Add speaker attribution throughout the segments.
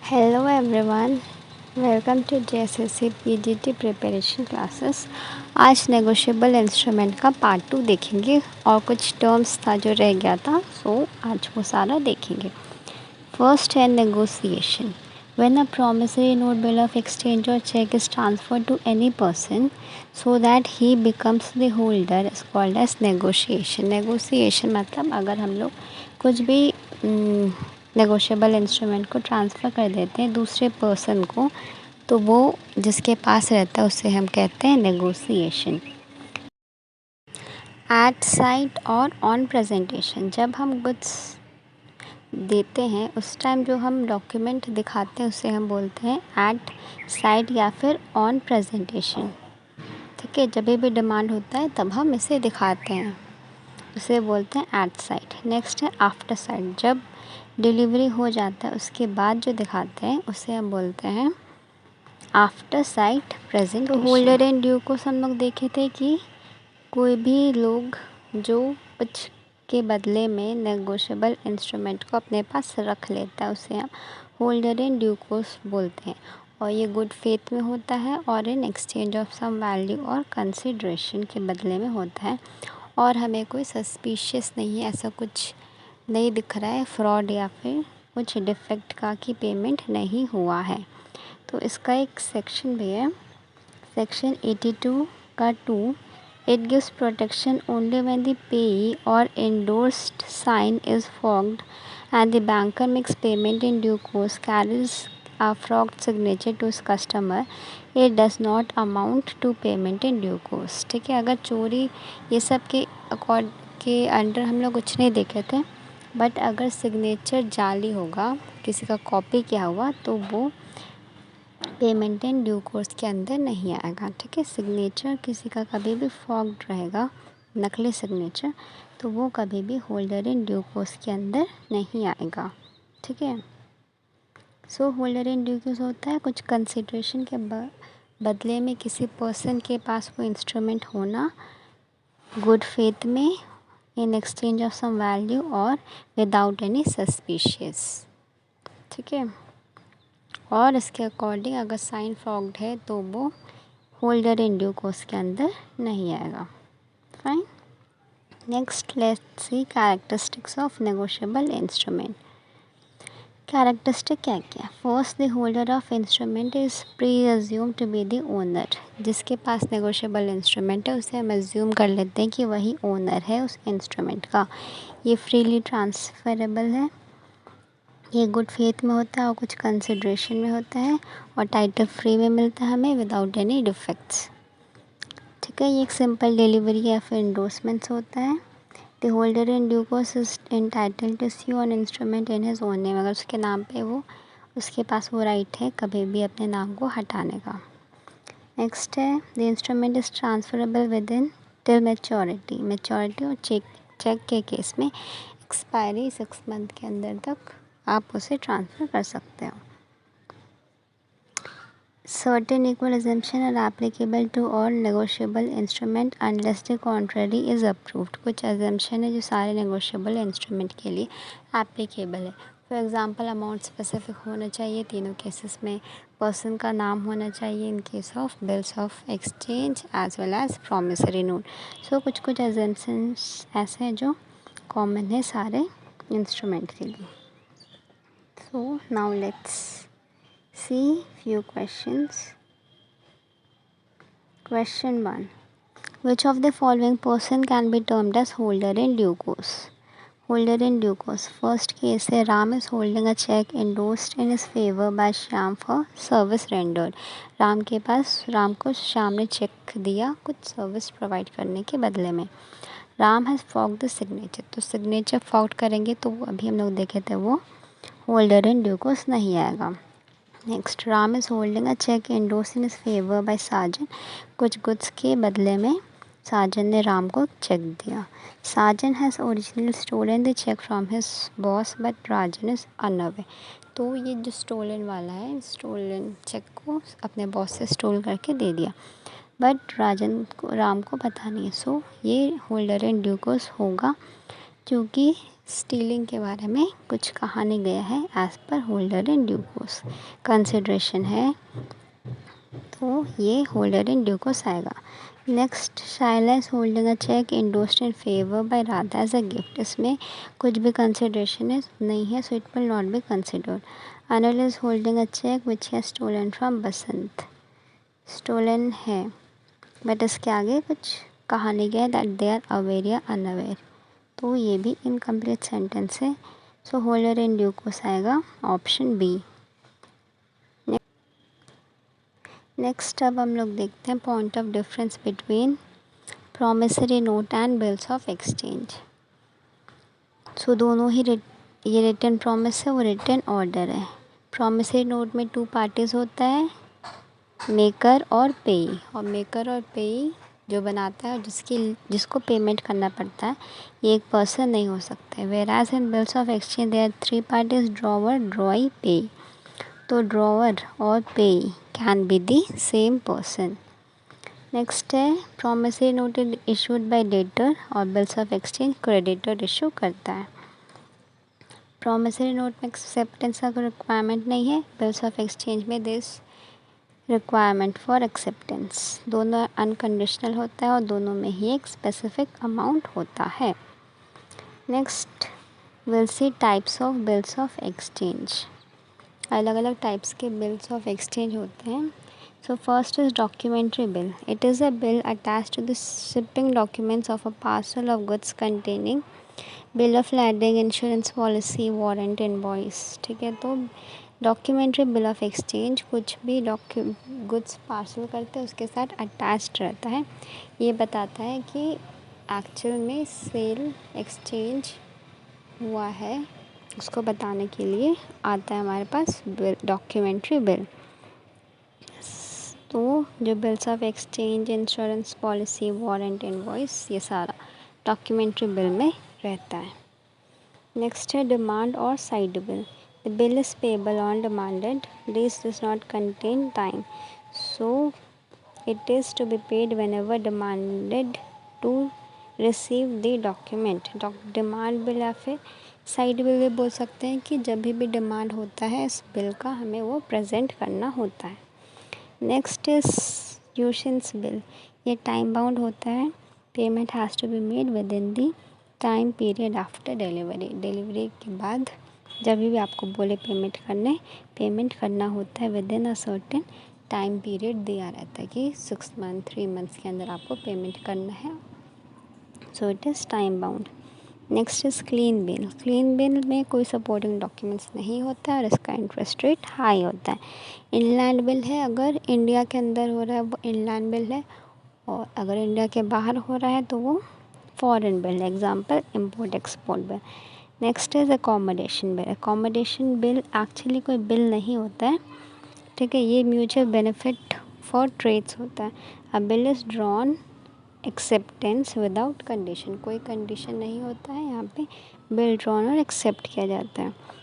Speaker 1: Hello everyone, welcome to JSSC PGT preparation classes. आज negotiable instrument का part 2 देखेंगे और कुछ टर्म्स था जो रह गया था, सो आज वो सारा देखेंगे। फर्स्ट है negotiation. When a promissory note, bill of exchange और cheque is transferred to any person so that he becomes the holder is called as negotiation. Negotiation मतलब अगर हम लोग कुछ भी नेगोशिएबल इंस्ट्रूमेंट को ट्रांसफ़र कर देते हैं दूसरे पर्सन को, तो वो जिसके पास रहता है उसे हम कहते हैं नेगोशिएशन। एट साइट और ऑन प्रेजेंटेशन, जब हम गुड्स देते हैं उस टाइम जो हम डॉक्यूमेंट दिखाते हैं उसे हम बोलते हैं एट साइट या फिर ऑन प्रेजेंटेशन। ठीक है, जब भी डिमांड होता है तब हम इसे दिखाते हैं, उसे बोलते हैं एट साइट। नेक्स्ट है आफ्टर साइट, जब डिलीवरी हो जाता है उसके बाद जो दिखाते हैं उसे हम बोलते हैं after site presentation. Holder and due को हम लोग देखे थे कि कोई भी लोग जो कुछ के बदले में नेगोशिएबल इंस्ट्रूमेंट को अपने पास रख लेता है उसे हम होल्डर एंड ड्यू को बोलते हैं, और ये गुड फेथ में होता है और in exchange of some value और कंसिडरेशन के बदले में होता है, और हमें कोई सस्पिशियस नहीं है, ऐसा कुछ नहीं दिख रहा है फ्रॉड या फिर कुछ डिफेक्ट का कि पेमेंट नहीं हुआ है। तो इसका एक सेक्शन भी है, सेक्शन 82 का 2। It gives protection only when the payee और endorsed sign is forged and the banker makes payment in due course, carries a fraud signature to his customer, it does not amount to payment in due course। ठीक है, अगर चोरी ये सब के under हम लोग कुछ नहीं देखे थे, बट अगर सिग्नेचर जाली होगा, किसी का कॉपी किया हुआ, तो वो पेमेंट इन ड्यू कोर्स के अंदर नहीं आएगा। ठीक है, सिग्नेचर किसी का कभी भी फॉर्ग्ड रहेगा, नकली सिग्नेचर, तो वो कभी भी होल्डर इन ड्यू कोर्स के अंदर नहीं आएगा। ठीक है, so holder in due course होता है कुछ कंसिडरेशन के बदले में किसी पर्सन के पास वो इंस्ट्रूमेंट होना, गुड फेथ में, in exchange of some value और विदाउट एनी सस्पिशियस। ठीक है, और इसके अकॉर्डिंग अगर साइन फ्रॉग्ड है तो वो होल्डर इन ड्यू कोर्स के अंदर नहीं आएगा। Fine, next let's see characteristics of negotiable instrument. Characteristic क्या क्या? First, the holder of instrument is presume to be the owner. जिसके पास नेगोशिएबल इंस्ट्रूमेंट है उसे हम अज्यूम कर लेते हैं कि वही ओनर है उस इंस्ट्रूमेंट का। ये फ्रीली ट्रांसफरेबल है, ये गुड फेथ में होता है और कुछ कंसिडरेशन में होता है, और टाइटल फ्री में मिलता है हमें विदाउट एनी डिफेक्ट्स। ठीक है, ये एक सिंपल डिलीवरी या फिर इंडोर्समेंट्स होता है। The holder in due course is entitled to sue on instrument in his own name. अगर उसके नाम पे वो, उसके पास वो राइट है कभी भी अपने नाम को हटाने का। नेक्स्ट है the instrument is transferable with in till maturity. Maturity और चेक के केस में एक्सपायरी 6 मंथ के अंदर तक आप उसे ट्रांसफ़र कर सकते हो। Certain equal assumption are applicable to all negotiable instrument unless the contrary is approved। कुछ assumption है जो सारे negotiable instrument के लिए applicable है। फॉर एग्ज़ाम्पल, अमाउंट स्पेसिफिक होना चाहिए तीनों केसेस में, पर्सन का नाम होना चाहिए in case of bills of exchange as well as promissory note. So कुछ assumptions ऐसे हैं जो कॉमन है सारे इंस्ट्रूमेंट के लिए। So now let's see few questions. Question 1. Which of the following person can be termed as holder in due course? Holder in due course. First case है, Ram is holding a check endorsed in his favor by Shyam for service rendered। Ram के पास, राम को श्याम ने check दिया कुछ service provide करने के बदले में। राम हैज़ फॉर्ग्ड द सिग्नेचर, तो सिग्नेचर फॉर्ग्ड करेंगे तो अभी हम लोग देखे थे वो होल्डर इन ड्यू कोर्स नहीं आएगा। Next, Ram is holding a cheque endorsed in his favour by Sajan. कुछ गुड्स के बदले में साजन ने राम को चेक दिया। Sajan has original stolen the cheque from his boss but Rajan is unaware. तो ये जो स्टोलन वाला है, स्टोलन चेक को अपने बॉस से स्टोल करके दे दिया, बट राम को पता नहीं है। सो ये होल्डर इन ड्यू कोर्स होगा क्योंकि स्टीलिंग के बारे में कुछ कहा नहीं गया है as per holder in due course. Consideration है तो ये होल्डर इन ड्यू कोर्स आएगा। Next, Shaila is holding a cheque endorsed in favour by Radha as a gift. इसमें कुछ भी कंसिडरेशन है नहीं है, so it will not be considered. Anil is holding a cheque which has stolen from Basant. Stolen है but इसके आगे कुछ कहा नहीं गया दैट दे आर अवेयर या अनअवेयर, तो ये भी इनकम्प्लीट सेंटेंस है। So holder in due course आएगा ऑप्शन बी। नेक्स्ट अब हम लोग देखते हैं point of difference between promissory note and bills of exchange. So दोनों ही ये रिटन प्रॉमिस है, वो रिटन ऑर्डर है। प्रॉमिसरी नोट में 2 पार्टीज होता है, मेकर और पेई, और मेकर और पेई जो बनाता है और जिसको पेमेंट करना पड़ता है, ये एक पर्सन नहीं हो सकते। Whereas in bills of exchange there 3 parties, drawer, drawee, payee. तो ड्रॉवर और payee can be the same person. Next है promissory note issued by debtor और bills of exchange creditor issue करता है। प्रॉमिसरी नोट में एक्सेप्टेंस का कोई requirement नहीं है, बिल्स ऑफ एक्सचेंज में दिस रिक्वायरमेंट फॉर एक्सेप्टेंस। दोनों अनकंडीशनल होता है और दोनों में ही एक स्पेसिफिक अमाउंट होता है। Next will see types of bills of exchange. अलग अलग टाइप्स के बिल्स ऑफ एक्सचेंज होते हैं। So first is documentary bill. It is a bill attached to the shipping documents of a parcel of goods containing bill of landing, insurance policy, warrant, invoice. ठीक है, तो documentary bill of exchange कुछ भी goods parcel करते हैं उसके साथ attached रहता है। ये बताता है कि एक्चुअल में सेल एक्सचेंज हुआ है, उसको बताने के लिए आता है हमारे पास बिल, डॉक्यूमेंट्री बिल। तो जो bills of exchange, insurance policy, warrant, invoice, ये सारा डॉक्यूमेंट्री बिल में रहता है। नेक्स्ट है डिमांड और sight bill. The bill is payable on demanded, this does not contain time, so it is to be paid whenever demanded to receive the document. Demand bill या फिर side bill भी बोल सकते हैं कि जब भी डिमांड होता है इस बिल का, हमें वो प्रेजेंट करना होता है। Next is usance bill. ये टाइम बाउंड होता है, payment has to be made within the time period after delivery. Delivery के बाद जब भी आपको बोले पेमेंट करना होता है with in a certain time period दिया रहता है कि 6 मंथ 3 मंथ्स के अंदर आपको पेमेंट करना है, so it is time bound. Next is clean bill. Clean bill में कोई सपोर्टिंग डॉक्यूमेंट्स नहीं होता है और इसका इंटरेस्ट रेट हाई होता है। इनलैंड बिल है, अगर इंडिया के अंदर हो रहा है वो इनलैंड बिल है, और अगर इंडिया के बाहर हो रहा है तो वो foreign bill, example import export bill. Next is accommodation bill. Accommodation bill actually कोई बिल नहीं होता है, ठीक है, ये म्यूचुअल बेनिफिट फॉर ट्रेड्स होता है। अ bill is drawn acceptance without condition, कोई कंडीशन नहीं होता है, यहाँ पे बिल ड्रॉन और एक्सेप्ट किया जाता है।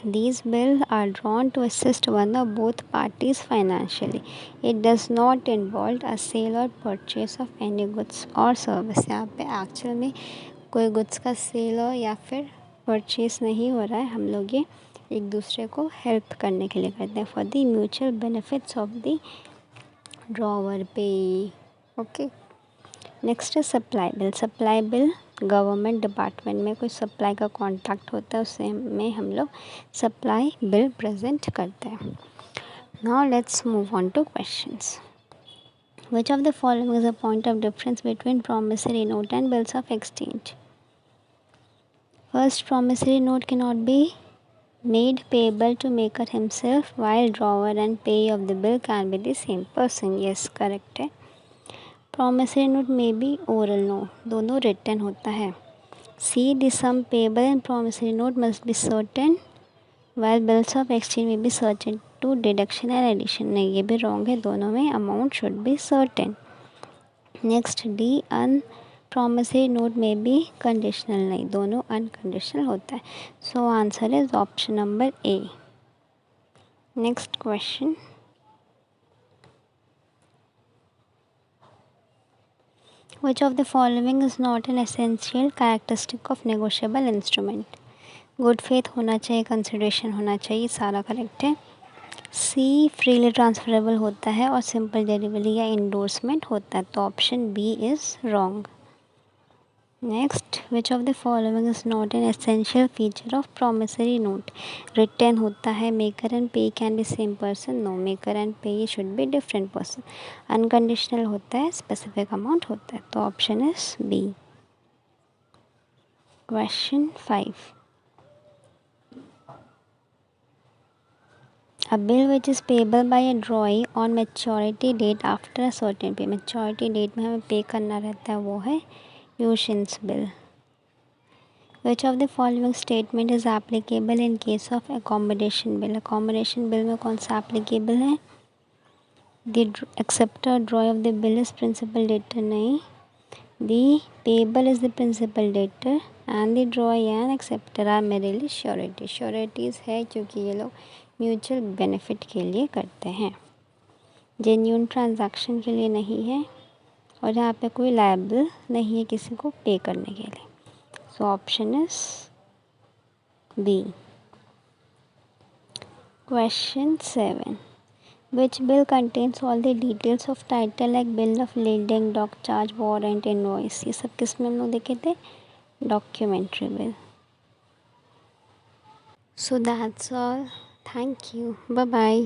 Speaker 1: These bills are drawn to assist one or both parties financially. It does not involve a sale or purchase of any goods or service. यहाँ पे एक्चुअल में कोई गुड्स का सेल हो या फिर परचेस नहीं हो रहा है, हम लोग ये एक दूसरे को हेल्प करने के लिए करते हैं for the mutual benefits of the drawer पे। ओके, नेक्स्ट है supply bill. Supply bill government department में कोई सप्लाई का कॉन्ट्रैक्ट होता है, उससे में हम लोग सप्लाई बिल प्रेजेंट करते हैं। Now let's move on two questions. Which of the following is a point of difference between promissory note and bills of exchange? First, promissory note can not be made payable to maker himself, while drawer and payee of the bill can be the same person. Yes, correct है। Promissory note में भी oral no, दोनों written होता है। See the sum payable in promissory note must be certain, while bills of exchange में भी certain to deduction and addition. नहीं, ये भी रॉन्ग है, दोनों में amount should be certain. Next D, in promissory note में भी कंडीशनल, नहीं, दोनों अनकंडीशनल होता है। So answer is option number A. Next question, which of the following is not an essential characteristic of negotiable instrument? Good faith होना चाहिए, consideration होना चाहिए, सारा करेक्ट है। सी फ्रीली ट्रांसफरेबल होता है और सिंपल डिलीवरी या इंडोर्समेंट होता है, तो option B is wrong. Next, which of the following is not an essential feature of promissory note? Return होता है, maker and payee can be same person, no, maker and payee should be different person. Unconditional होता है, specific amount होता है, तो option is B. Question 5, a bill which is payable by a drawee on maturity date after a certain pay, maturity date में हमें पे करना रहता है, वो है usance bill. Which of the following statement is applicable in case of accommodation bill? Accommodation bill में कौन सा एप्लीकेबल है? The acceptor drawer of the bill is principal debtor, नहीं। The payable is the principal debtor and the drawer and acceptor are merely surety, sureties है क्योंकि ये लोग mutual benefit के लिए करते हैं, जेन्यून ट्रांजैक्शन के लिए नहीं है, और यहाँ पे कोई लायबल नहीं है किसी को पे करने के लिए, so option is B. Question 7, which bill contains all the details of title like bill of leading, dock charge, warrant, invoice? ये सब किस में हम लोग देखे थे? Documentary bill. So that's all, thank you, bye bye.